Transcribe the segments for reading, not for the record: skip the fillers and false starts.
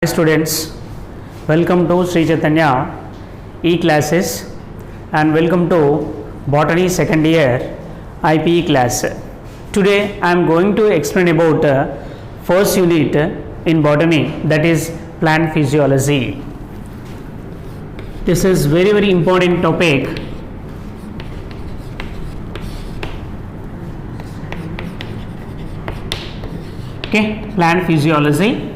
Hi students, welcome to Sri Chaitanya e-classes and welcome to Botany second year IPE class. Today I am going to explain about first unit in botany, that is plant physiology. This is very important topic. Okay, plant physiology.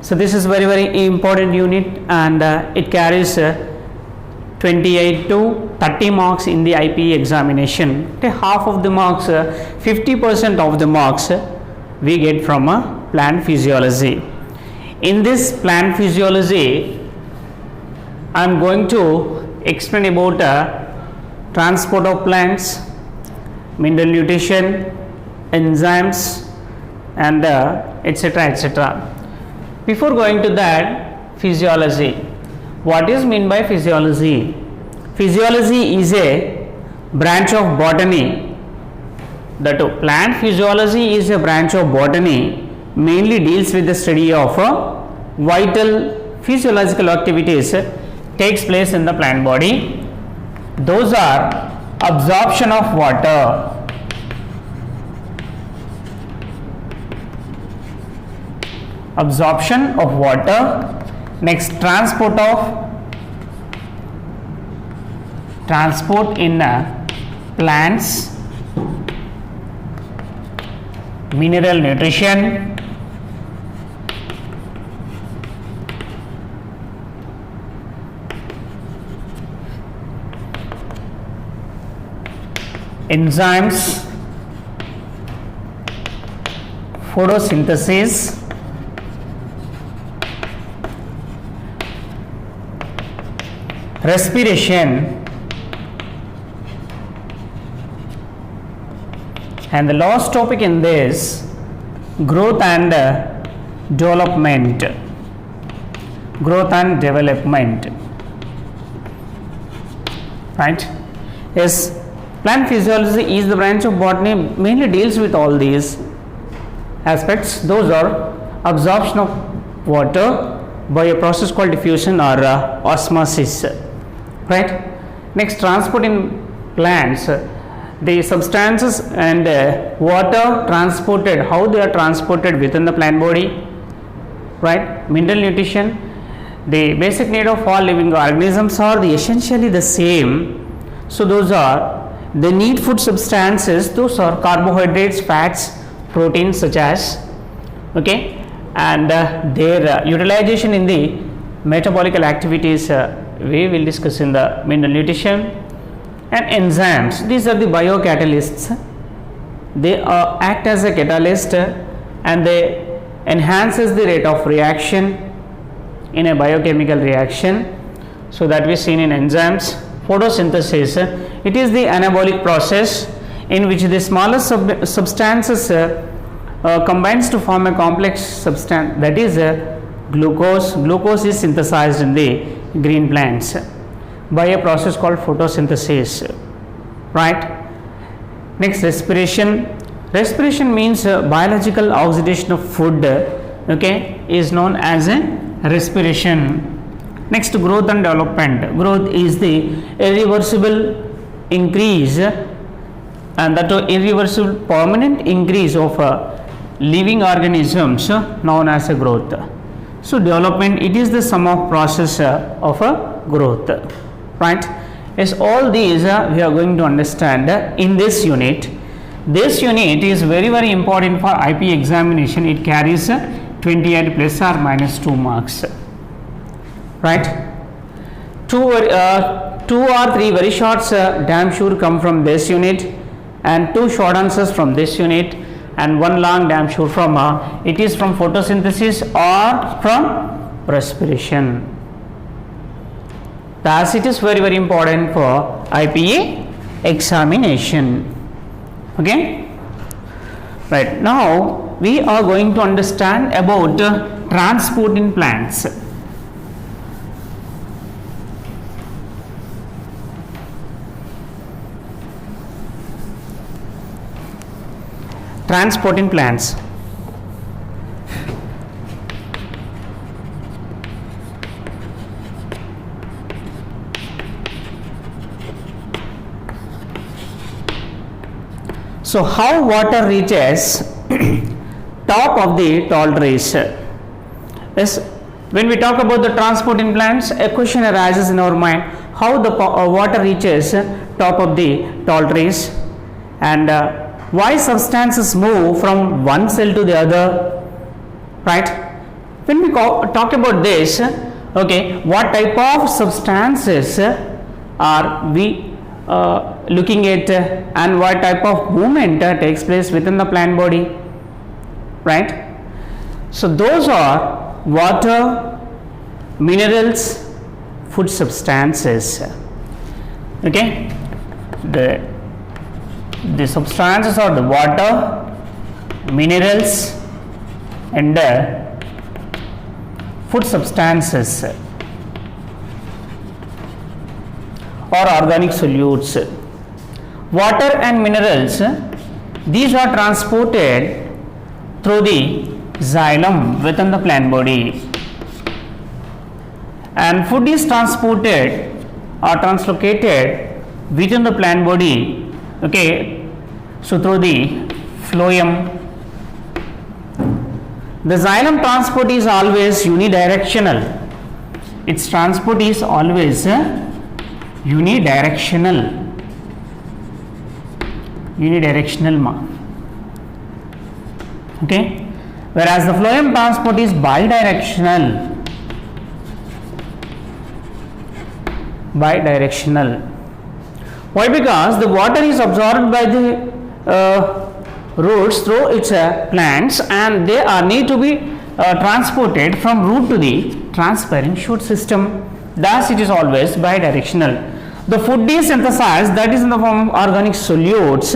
So this is very important unit and it carries 28 to 30 marks in the IPE examination. Okay, half of the marks, 50% of the marks we get from plant physiology. In this plant physiology, I am going to explain about transport of plants, mineral nutrition, enzymes, and etc. Before going to that, physiology. What is meant by physiology? Physiology is a branch of botany. That plant physiology is a branch of botany, mainly deals with the study of vital physiological activities takes place in the plant body. Those are absorption of water, next transport in plants, mineral nutrition, enzymes, photosynthesis, respiration, and the last topic in this, growth and development. Right? Yes, plant physiology is the branch of botany mainly deals with all these aspects. Those are absorption of water by a process called diffusion or osmosis. Right? Next, transport in plants, the substances and water transported, how they are transported within the plant body. Right? Mineral nutrition, the basic need of all living organisms are essentially the same. So those are the need food substances, those are carbohydrates, fats, proteins such as, okay, and their utilization in the metabolical activities we will discuss in the mineral nutrition. And enzymes, these are the biocatalysts. They act as a catalyst and they enhances the rate of reaction in a biochemical reaction. So that we seen in enzymes. Photosynthesis, it is the anabolic process in which the smallest substances combines to form a complex substance, that is glucose. Glucose is synthesized in the green plants by a process called photosynthesis. Right? Next, respiration. Respiration means biological oxidation of food, okay, is known as a respiration. Next, growth and development. Growth is the irreversible increase and that irreversible permanent increase of living organisms known as a growth. So development, it is the sum of process of a growth. Right? Yes, all these we are going to understand in this unit. This unit is very important for IP examination. It carries 28 plus or minus 2 marks. Right? Two or three very short damn sure come from this unit, and 2 short answers from this unit, and 1 long damn sure from it is from photosynthesis or from respiration. Thus it is very important for IPA examination. Okay? Right, now we are going to understand about transport in plants. Transport in plants. So how water reaches top of the tall trees? Yes, when we talk about the transport in plants, a question arises in our mind: how the water reaches top of the tall trees, and why substances move from one cell to the other, right? When we talk about this, okay, what type of substances are we looking at, and what type of movement takes place within the plant body, right? So those are water, minerals, food substances. Okay, the substances are the water, minerals, and food substances or organic solutes. Water and minerals, these are transported through the xylem within the plant body, and food is transported or translocated within the plant body, okay, so through the phloem. The xylem transport is always unidirectional. Its transport is always unidirectional. Okay, whereas the phloem transport is bidirectional. Why? Because the water is absorbed by the roots through its plants, and they are need to be transported from root to the transparent shoot system. Thus it is always bidirectional. The food is synthesized, that is in the form of organic solutes,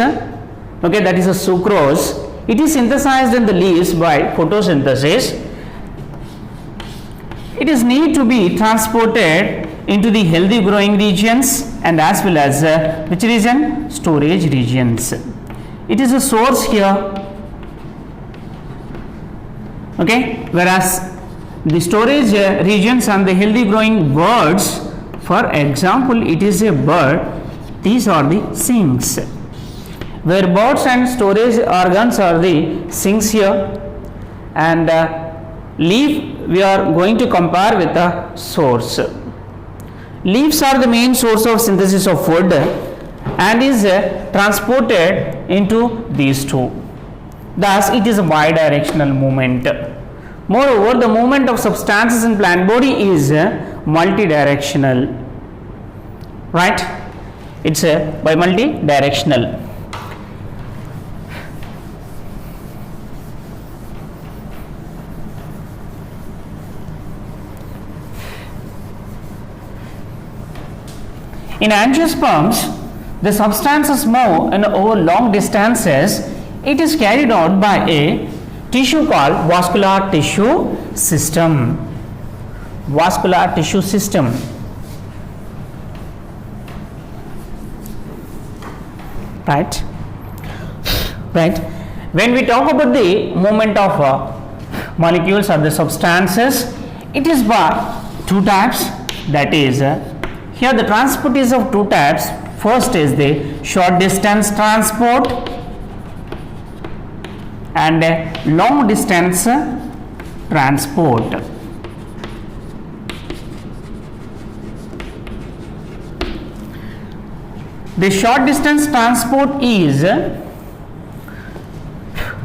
okay, that is a sucrose. It is synthesized in the leaves by photosynthesis. It is need to be transported into the healthy growing regions, and as well as which region? Storage regions. It is a source here, okay, whereas the storage regions and the healthy growing birds, for example, it is a bird, these are the sinks, where birds and storage organs are the sinks here, and leaf we are going to compare with the source. Leaves are the main source of synthesis of food and is transported into these two. Thus it is a bidirectional movement. Moreover, the movement of substances in plant body is multidirectional, right? It's by multidirectional. In angiosperms, the substances move over long distances. It is carried out by a tissue called vascular tissue system. Vascular tissue system. Right. When we talk about the movement of molecules or the substances, it is by two types. That is, here the transport is of two types. First is the short distance transport and long distance transport. The short distance transport is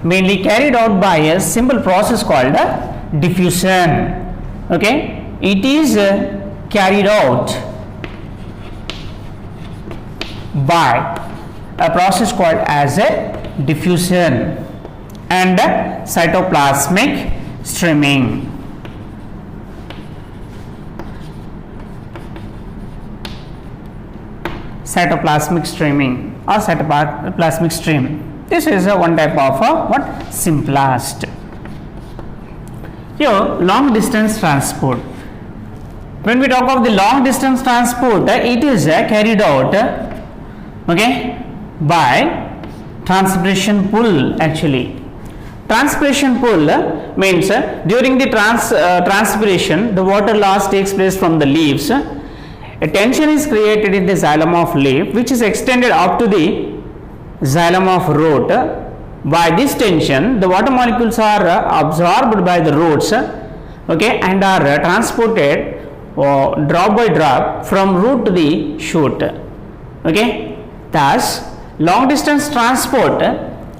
mainly carried out by a simple process called diffusion. Okay, it is carried out by a process called as a diffusion and cytoplasmic streaming. Cytoplasmic streaming or cytoplasmic stream. This is one type of what? Simplest. Here, long distance transport. When we talk of the long distance transport, it is carried out by transpiration pull. Actually, transpiration pull means during the transpiration, the water loss takes place from the leaves. A tension is created in the xylem of leaf, which is extended up to the xylem of root. By this tension, the water molecules are absorbed by the roots, okay, and are transported drop by drop from root to the shoot. Okay, thus long distance transport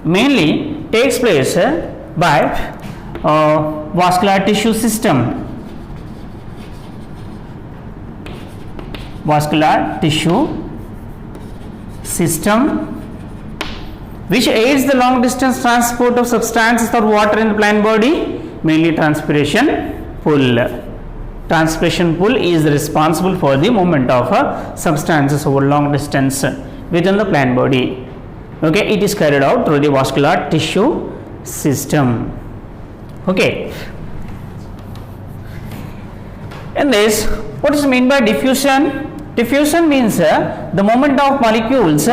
mainly takes place by vascular tissue system. Vascular tissue system, which aids the long distance transport of substances or water in the plant body, mainly transpiration pull. Transpiration pull is responsible for the movement of substances over long distance within the plant body. Okay, it is carried out through the vascular tissue system. Okay. In this, what is meant by diffusion? Diffusion means the movement of molecules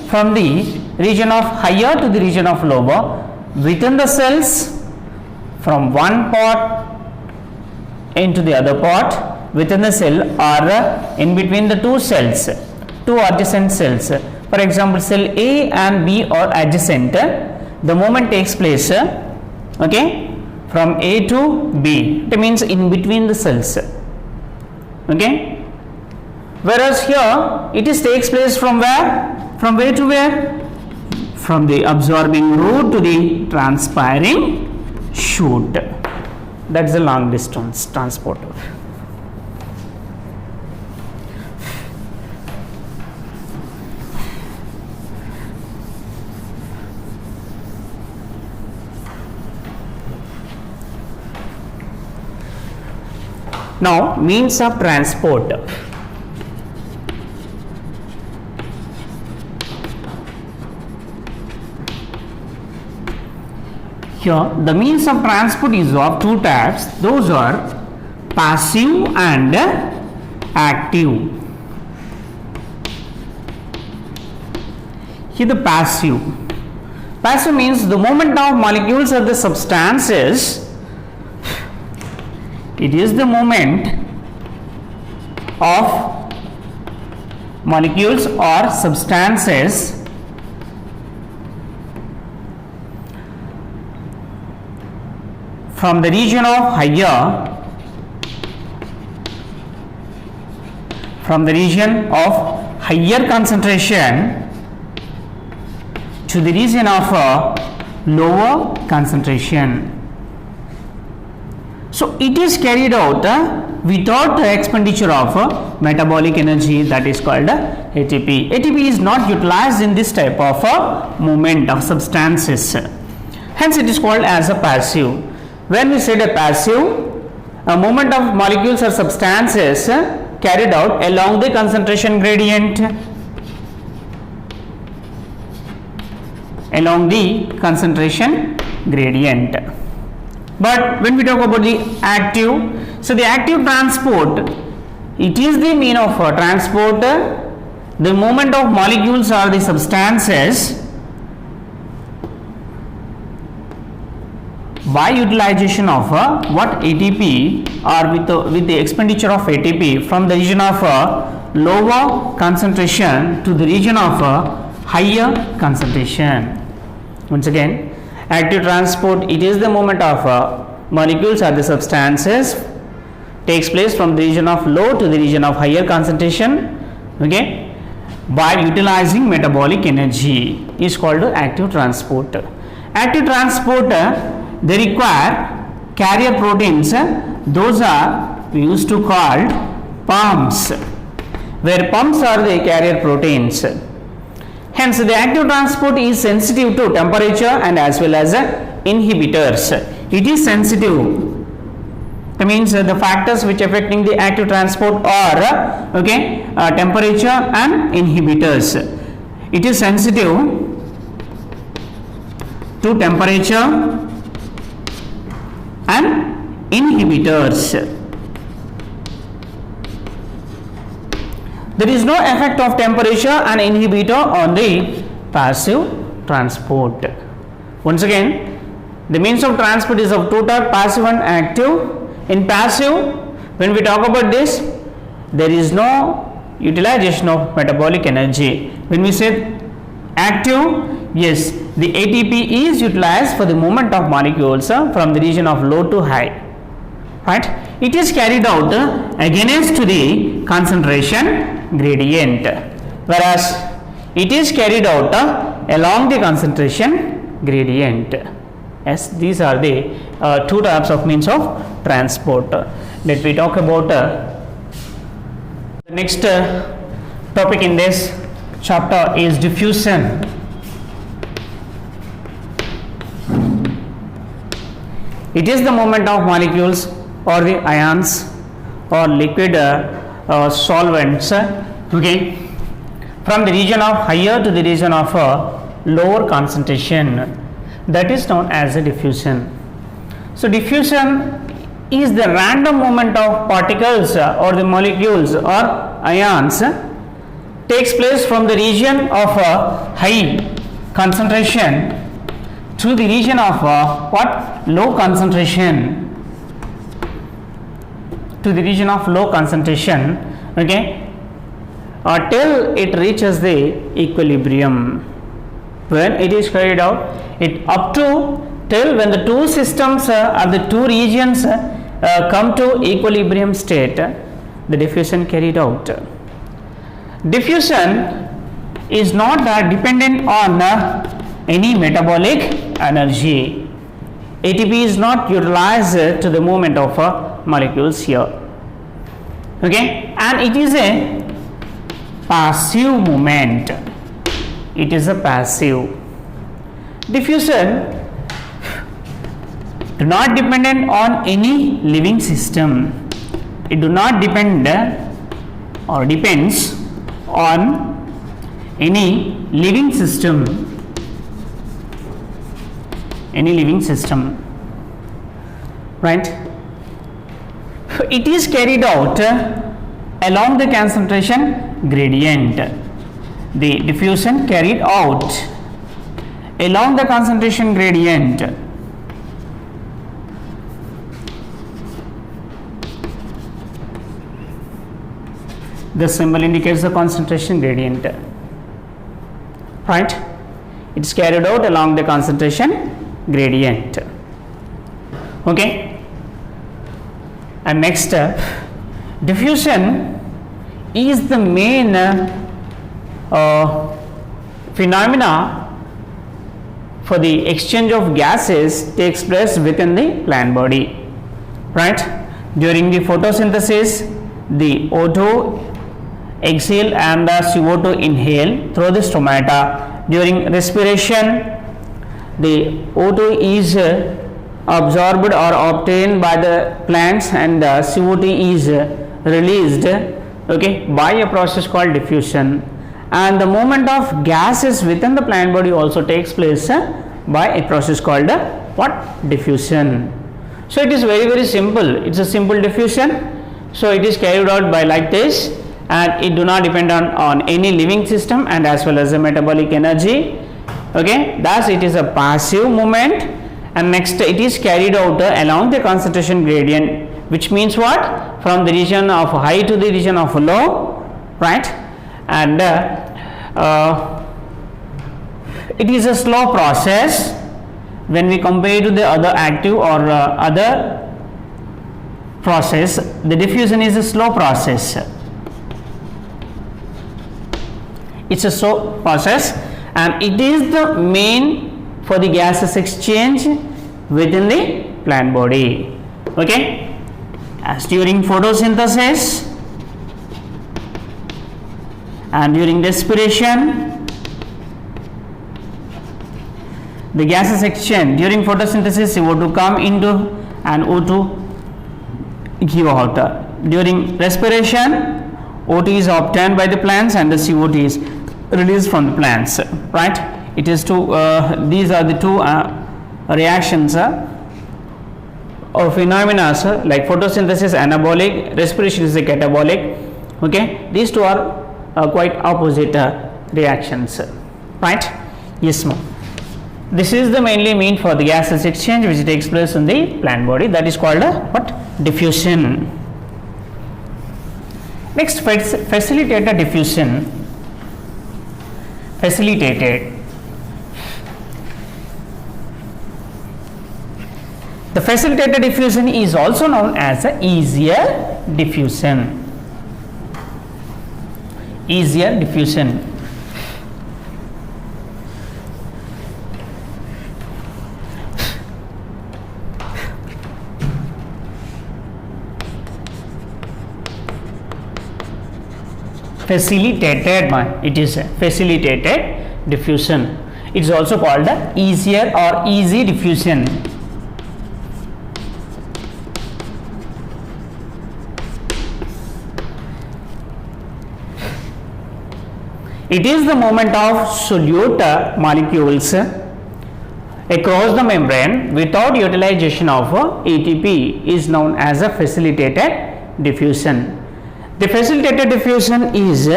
from the region of higher to the region of lower within the cells, from one part into the other part within the cell or in between the two cells, two adjacent cells. For example, cell A and B are adjacent. The movement takes place, okay, from A to B. It means in between the cells. Okay. Whereas here it is takes place from where? From where to where? From the absorbing root to the transpiring shoot. That is the long distance transport. Now, means of transport. Here, the means of transport is of two types. Those are passive and active. Here, the passive. Passive means the movement of molecules of the substances. It is the movement of molecules or substances from the region of higher concentration to the region of lower concentration. So it is carried out without the expenditure of metabolic energy, that is called ATP. ATP is not utilized in this type of movement of substances. Hence it is called as a passive. When we said a passive, a movement of molecules or substances carried out along the concentration gradient. But when we talk about the active, so the active transport, it is the mean of transport, the movement of molecules or the substances by utilization of what ATP or with the expenditure of ATP from the region of lower concentration to the region of higher concentration. Once again, active transport, it is the movement of molecules or the substances takes place from the region of low to the region of higher concentration, okay, by utilizing metabolic energy is called active transport. Active transport, they require carrier proteins, those are we used to called pumps, where pumps are the carrier proteins. Hence, the active transport is sensitive to temperature and as well as inhibitors. It is sensitive. That means the factors which affecting the active transport are temperature and inhibitors. It is sensitive to temperature and inhibitors. There is no effect of temperature and inhibitor on the passive transport. Once again, the means of transport is of two types, passive and active. In passive, when we talk about this, there is no utilization of metabolic energy. When we say active, Yes, the ATP is utilized for the movement of molecules from the region of low to high. Right? It is carried out against the concentration gradient, whereas it is carried out along the concentration gradient. Yes, these are the two types of means of transport. Let me talk about the next topic in this chapter is diffusion. It is the movement of molecules or the ions or liquid solvents okay, from the region of higher to the region of lower concentration. That is known as a diffusion. So diffusion is the random movement of particles or the molecules or ions takes place from the region of high concentration to the region of low concentration, to the region of low concentration, okay, till it reaches the equilibrium. When it is carried out, it up to till when the two systems or the two regions come to equilibrium state, the diffusion carried out. Diffusion is not dependent on any metabolic energy. ATP is not utilized to the movement of molecules here. Okay, and it is a passive movement. It is a passive. Diffusion do not dependent on any living system. It do not depend or depends on any living system. Any living system, right? It is carried out along the concentration gradient. The diffusion carried out along the concentration gradient. The symbol indicates the concentration gradient, right? It is carried out along the concentration gradient. Okay, and next diffusion is the main phenomena for the exchange of gases takes place within the plant body, right? During the photosynthesis, the O2 exhale and the CO2 inhale through the stomata. During respiration, the O2 is absorbed or obtained by the plants and the CO2 is released, okay, by a process called diffusion. And the movement of gases within the plant body also takes place by a process called what? Diffusion. So it is very simple. It's a simple diffusion. So it is carried out by like this, and it do not depend on any living system and as well as the metabolic energy. Okay, thus it is a passive movement. And next it is carried out along the concentration gradient, which means what? From the region of high to the region of low, right? And it is a slow process when we compare to the other active or other process. The diffusion is a slow process. It's a slow process, and it is the main for the gases exchange within the plant body. Okay, as during photosynthesis and during respiration, the gases exchange. During photosynthesis, CO2 come into and O2 give out. During respiration, O2 is obtained by the plants and the CO2 is released from the plants, right? It is two, these are the two reactions or phenomena, like photosynthesis anabolic, respiration is a catabolic. Okay, these two are quite opposite reactions, right? Yes, ma'am. This is the mainly mean for the gases exchange which takes place in the plant body, that is called what? Diffusion. Next, facilitated diffusion. Facilitated. The facilitated diffusion is also known as a easier diffusion. Easier diffusion. Facilitated, it is facilitated diffusion. It is also called the easier or easy diffusion. It is the movement of solute molecules across the membrane without utilization of ATP is known as a facilitated diffusion. The facilitated diffusion is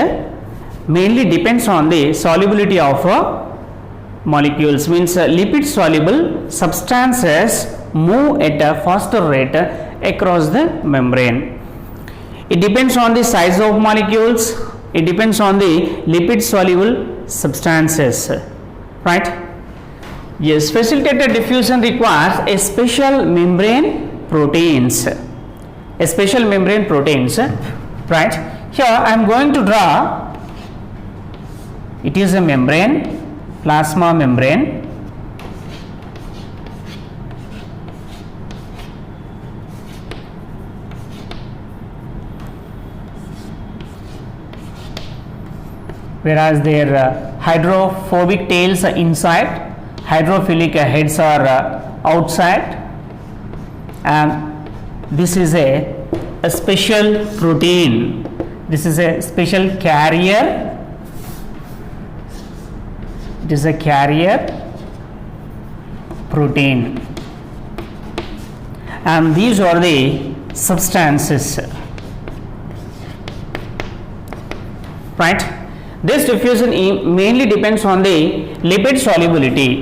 mainly depends on the solubility of molecules, means lipid soluble substances move at a faster rate across the membrane. It depends on the size of molecules, it depends on the lipid soluble substances, right? Yes, facilitated diffusion requires a special membrane proteins, right? Here I am going to draw, it is a membrane, plasma membrane. Whereas their hydrophobic tails are inside, hydrophilic heads are outside, and this is a special protein. This is a special carrier. It is a carrier protein, and these are the substances, right? This diffusion mainly depends on the lipid solubility.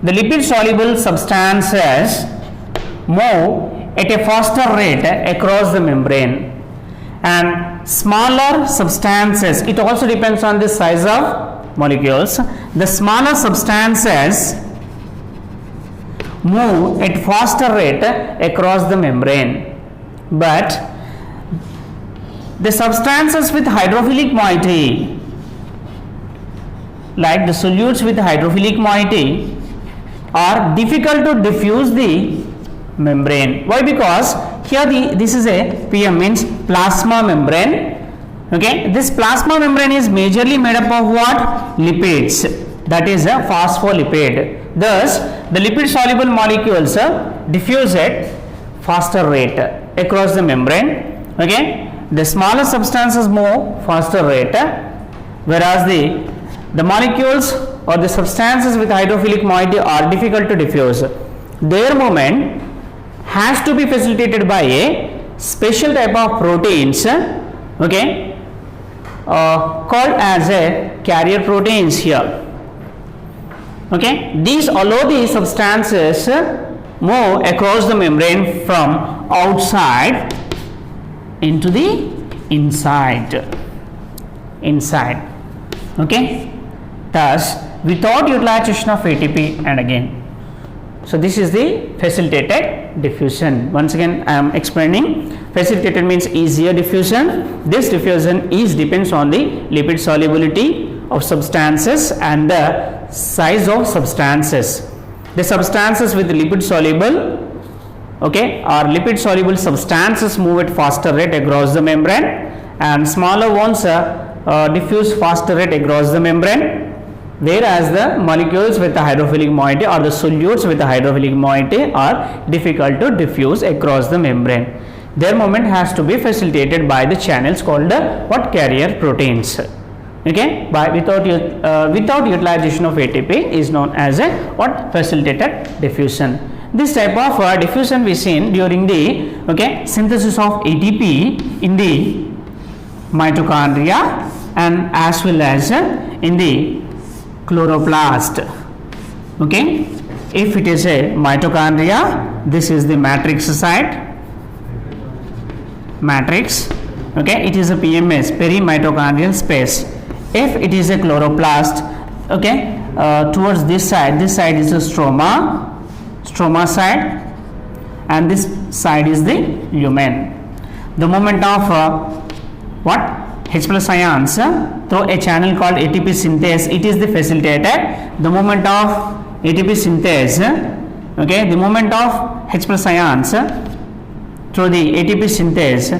The lipid soluble substances move at a faster rate across the membrane, and smaller substances, it also depends on the size of molecules. The smaller substances move at faster rate across the membrane, but the substances with hydrophilic moiety, like the solutes with hydrophilic moiety, are difficult to diffuse the membrane. Why? Because here this is a PM, means plasma membrane. Okay, this plasma membrane is majorly made up of what? Lipids, that is a phospholipid. Thus the lipid soluble molecules diffuse at faster rate across the membrane. Okay, the smaller substances move faster rate, whereas the molecules or the substances with hydrophilic moiety are difficult to diffuse. Their movement has to be facilitated by a special type of proteins, okay, called as a carrier proteins here. Okay, these allow the substances move across the membrane from outside into the inside. Okay, thus without utilization of ATP, and again, so this is the facilitated diffusion. Once again I am explaining, facilitated means easier diffusion. This diffusion depends on the lipid solubility of substances and the size of substances. The substances with lipid soluble, okay, or lipid soluble substances move at faster rate across the membrane, and smaller ones diffuse faster rate across the membrane, whereas the molecules with the hydrophilic moiety or the solutes with the hydrophilic moiety are difficult to diffuse across the membrane. Their movement has to be facilitated by the channels called what? Carrier proteins. Okay, without utilization of ATP is known as a what? Facilitated diffusion. This type of diffusion we seen during the synthesis of ATP in the mitochondria and as well as in the chloroplast. Okay, if it is a mitochondria, this is the matrix site, matrix. Okay, it is a PMS, perimitochondrial space. If it is a chloroplast, okay, towards this side is the stroma side, and this side is the lumen. The movement of what H plus ions through a channel called ATP synthase, it is the facilitated. The movement of ATP synthase, okay, the movement of H plus ions through the ATP synthase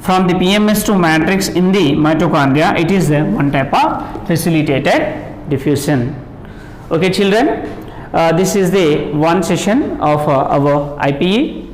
from the PMS to matrix in the mitochondria, it is one type of facilitated diffusion. Okay children, this is the one session of our IPE.